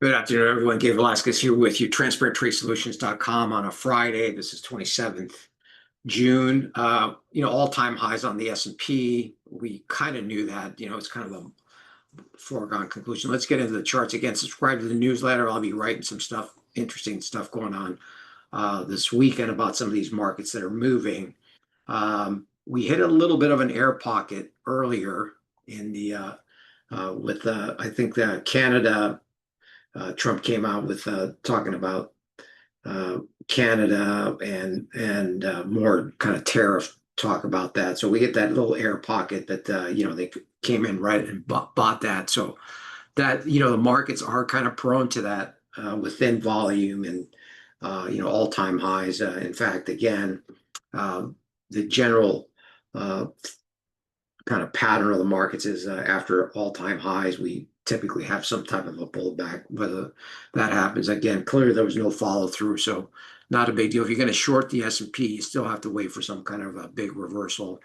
Good afternoon, everyone. Gabe Velazquez here with you, transparenttradesolutions.com on a Friday. This is 27th June. All-time highs on the S&P. We kind of knew that, it's kind of a foregone conclusion. Let's get into the charts again. Subscribe to the newsletter. I'll be writing some stuff, interesting stuff going on this weekend about some of these markets that are moving. We hit a little bit of an air pocket earlier in the I think that Canada. Trump came out with talking about Canada and more kind of tariff talk about that. So we get that little air pocket that they came in right and bought that. So that the markets are kind of prone to that within volume and all-time highs. In fact, again, the general kind of pattern of the markets is after all-time highs, we typically have some type of a pullback. Whether that happens, again, clearly there was no follow through, so not a big deal. If you're going to short the S&P, you still have to wait for some kind of a big reversal.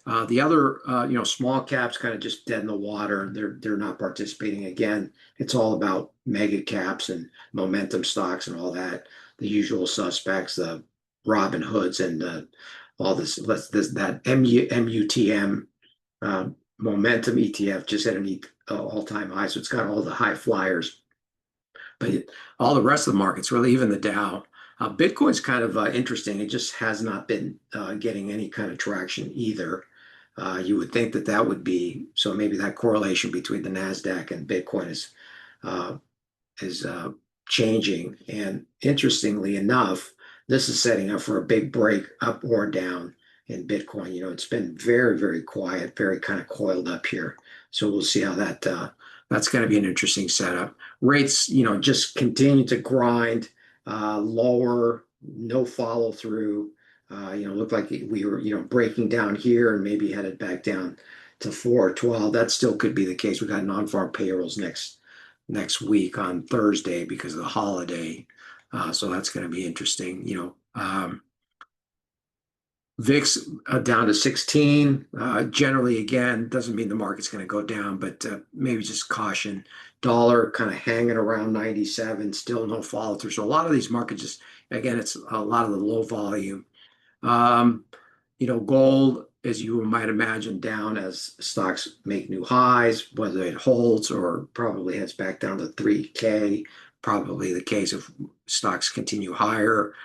The other, small caps kind of just dead in the water. They're not participating. Again, it's all about mega caps and momentum stocks and all that. The usual suspects, the Robin Hoods and all this. That MUTM. Momentum ETF just hit an all-time high, so it's got all the high flyers. But all the rest of the markets, really, even the Dow, Bitcoin's kind of interesting. It just has not been getting any kind of traction either. You would think that would be so. Maybe that correlation between the Nasdaq and Bitcoin is changing. And interestingly enough, this is setting up for a big break up or down in Bitcoin. It's been very, very quiet, very kind of coiled up here. So we'll see how that's going to be an interesting setup. Rates, just continue to grind lower, no follow through. Looked like we were, breaking down here and maybe headed back down to 412. That still could be the case. We got non-farm payrolls next week on Thursday because of the holiday. So that's going to be interesting. VIX down to 16. Generally, again, doesn't mean the market's going to go down, but maybe just caution. Dollar kind of hanging around 97, still no follow through. So a lot of these markets just, again, it's a lot of the low volume. Gold, as you might imagine, down as stocks make new highs, whether it holds or probably heads back down to 3K, probably the case if stocks continue higher.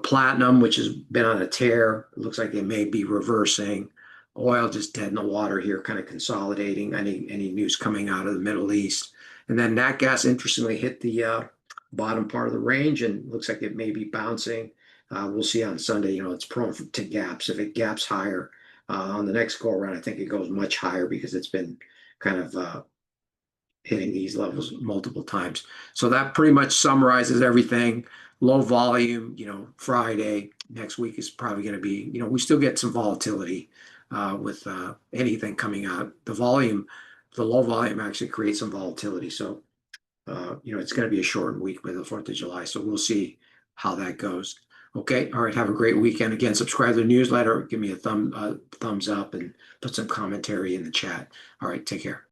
Platinum, which has been on a tear, it looks like it may be reversing. Oil just dead in the water here, kind of consolidating. Any news coming out of the Middle East, and then nat gas interestingly hit the bottom part of the range and looks like it may be bouncing. We'll see on Sunday. It's prone to gaps. If it gaps higher on the next go around, I think it goes much higher because it's been kind of hitting these levels multiple times. So that pretty much summarizes everything. Low volume, Friday next week is probably going to be, we still get some volatility with anything coming out. The low volume actually creates some volatility. So, it's going to be a shortened week with the 4th of July. So we'll see how that goes. Okay. All right. Have a great weekend. Again, subscribe to the newsletter. Give me a thumbs up and put some commentary in the chat. All right. Take care.